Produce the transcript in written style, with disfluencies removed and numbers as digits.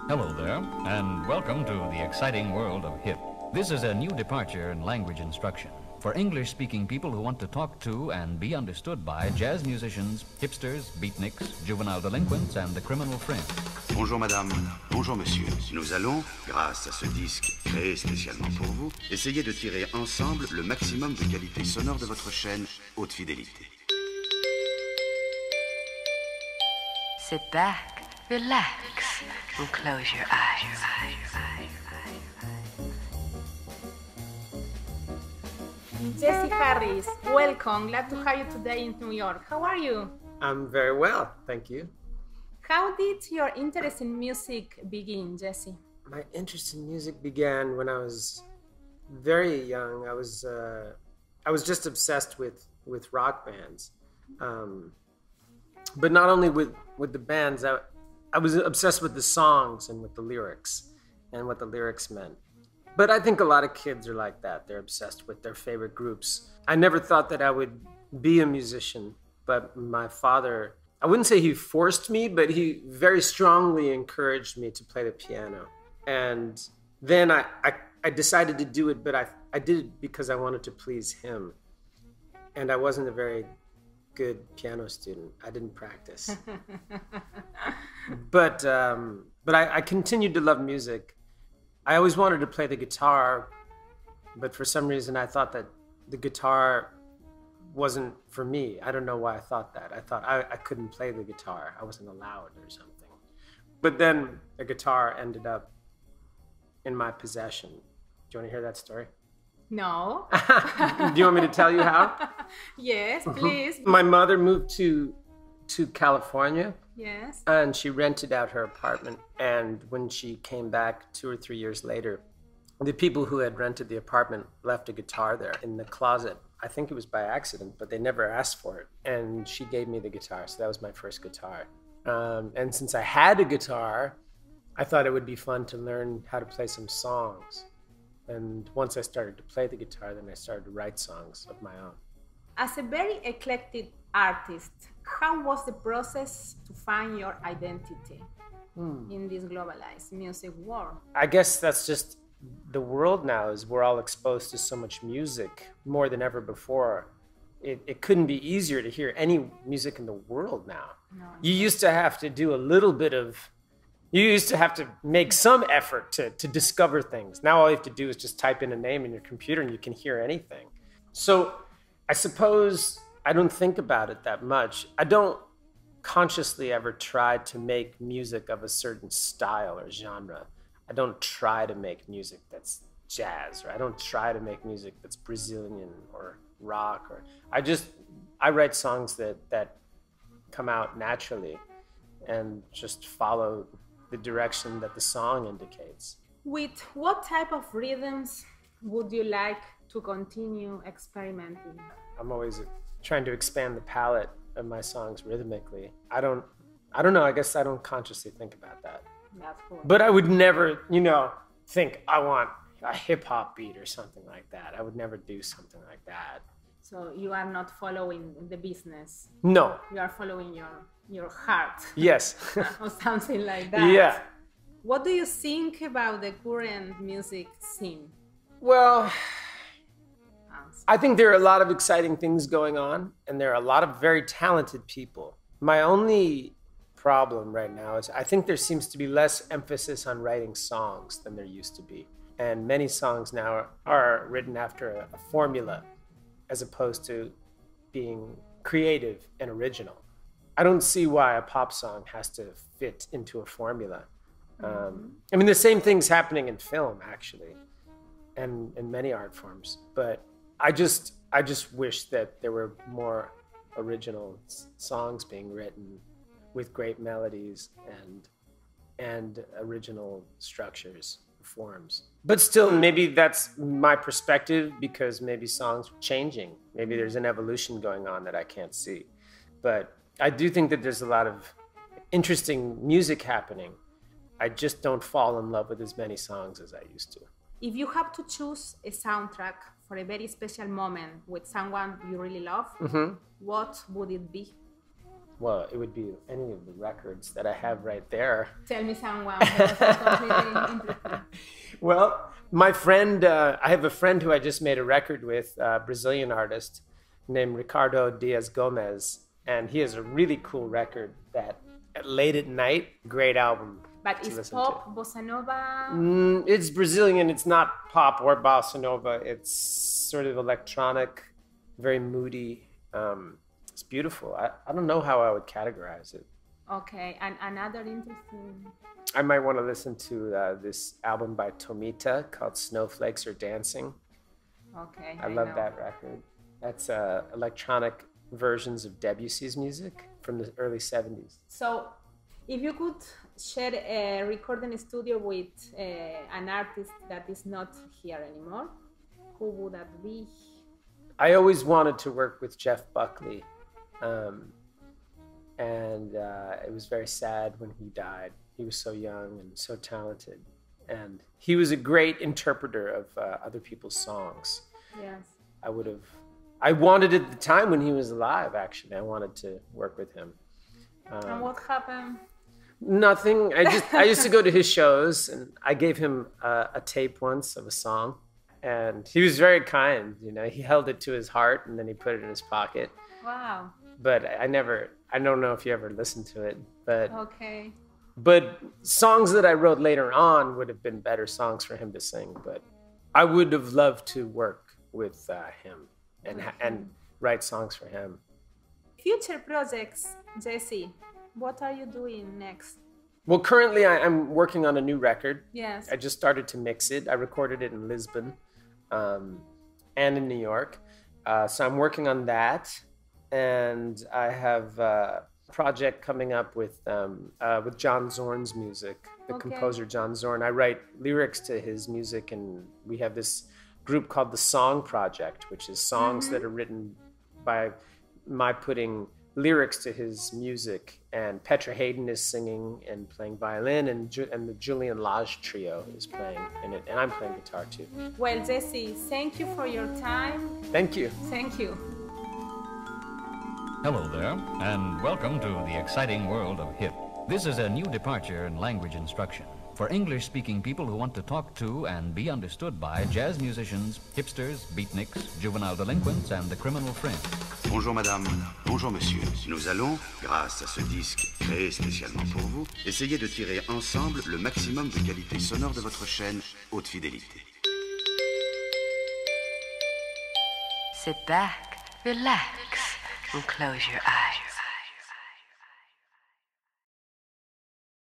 Hello there, and welcome to the exciting world of hip. This is a new departure in language instruction for English-speaking people who want to talk to and be understood by jazz musicians, hipsters, beatniks, juvenile delinquents, and the criminal fringe. Bonjour madame, bonjour monsieur. Nous allons, grâce à ce disque créé spécialement pour vous, essayer de tirer ensemble le maximum de qualité sonore de votre chaîne haute fidélité. Sit back, relax, and close your eyes. Jesse Harris, welcome. Glad to have you today in New York. How are you? I'm very well, thank you. How did your interest in music begin, Jesse? My interest in music began when I was very young. I was just obsessed with rock bands, but not only with the bands. I was obsessed with the songs and with the lyrics and what the lyrics meant. But I think a lot of kids are like that. They're obsessed with their favorite groups. I never thought that I would be a musician, but my father, I wouldn't say he forced me, but he very strongly encouraged me to play the piano. And then I decided to do it, but I did it because I wanted to please him. And I wasn't a very good piano student. I didn't practice. But I continued to love music. I always wanted to play the guitar, but for some reason I thought that the guitar wasn't for me. I don't know why I thought that. I thought I couldn't play the guitar. I wasn't allowed or something. But then the guitar ended up in my possession. Do you want to hear that story? No. Do you want me to tell you how? Yes, please. My mother moved to California. Yes. And she rented out her apartment. And when she came back 2 or 3 years later, the people who had rented the apartment left a guitar there in the closet. I think it was by accident, but they never asked for it. And she gave me the guitar. So that was my first guitar. And since I had a guitar, I thought it would be fun to learn how to play some songs. And once I started to play the guitar, then I started to write songs of my own. As a very eclectic artist, how was the process to find your identity in this globalized music world? I guess that's just the world now, is we're all exposed to so much music more than ever before. It couldn't be easier to hear any music in the world now. No. You used to have to do a little bit of, you used to have to make some effort to discover things. Now all you have to do is just type in a name in your computer and you can hear anything. So I suppose I don't think about it that much. I don't consciously ever try to make music of a certain style or genre. I don't try to make music that's jazz, or I don't try to make music that's Brazilian or rock. Or I write songs that come out naturally and just follow the direction that the song indicates. With what type of rhythms would you like to continue experimenting? I'm always trying to expand the palette of my songs rhythmically. I don't know, I guess I don't consciously think about that. That's cool. But I would never, think I want a hip hop beat or something like that. I would never do something like that. So you are not following the business. No. You are following your heart. Yes. Or something like that. Yeah. What do you think about the current music scene? Well, I think there are a lot of exciting things going on, and there are a lot of very talented people. My only problem right now is I think there seems to be less emphasis on writing songs than there used to be. And many songs now are written after a formula as opposed to being creative and original. I don't see why a pop song has to fit into a formula. I mean, the same thing's happening in film, actually, and in many art forms. But I just wish that there were more original songs being written with great melodies and original structures, forms. But still, maybe that's my perspective, because maybe songs are changing. Maybe there's an evolution going on that I can't see. But I do think that there's a lot of interesting music happening. I just don't fall in love with as many songs as I used to. If you have to choose a soundtrack for a very special moment with someone you really love, what would it be? Well, it would be any of the records that I have right there. Tell me someone that was completely interesting. Well, my friend, I have a friend who I just made a record with, a Brazilian artist named Ricardo Diaz Gomez. And he has a really cool record that, late at night, great album. But it's pop, bossa nova? It's Brazilian. It's not pop or bossa nova. It's sort of electronic, very moody. It's beautiful. I don't know how I would categorize it. Okay, and another interesting... I might want to listen to this album by Tomita called Snowflakes Are Dancing. Okay, I love that record. That's electronic versions of Debussy's music from the early 70s. So, if you could share a recording studio with an artist that is not here anymore, who would that be? I always wanted to work with Jeff Buckley. It was very sad when he died. He was so young and so talented. And he was a great interpreter of other people's songs. Yes. I wanted at the time when he was alive, actually. I wanted to work with him. And what happened? Nothing. I used to go to his shows, and I gave him a tape once of a song. And he was very kind, you know. He held it to his heart, and then he put it in his pocket. Wow. But I don't know if you ever listened to it. But okay. But songs that I wrote later on would have been better songs for him to sing. But I would have loved to work with him and write songs for him. Future projects, Jesse, what are you doing next? Well, currently I'm working on a new record. Yes. I just started to mix it. I recorded it in Lisbon and in New York. So I'm working on that. And I have a project coming up with John Zorn's music, the composer John Zorn. I write lyrics to his music, and we have this group called the Song Project, which is songs that are written by my putting lyrics to his music. And Petra Hayden is singing and playing violin, and the Julian Lage trio is playing in it, and I'm playing guitar too. Well, Jesse, thank you for your time. Thank you. Thank you. Hello there, and welcome to the exciting world of hip. This is a new departure in language instruction for English-speaking people who want to talk to and be understood by jazz musicians, hipsters, beatniks, juvenile delinquents, and the criminal fringe. Bonjour madame, bonjour monsieur. Nous allons, grâce à ce disque créé spécialement pour vous, essayer de tirer ensemble le maximum de qualité sonore de votre chaîne haute fidélité. Sit back, relax, and close your eyes.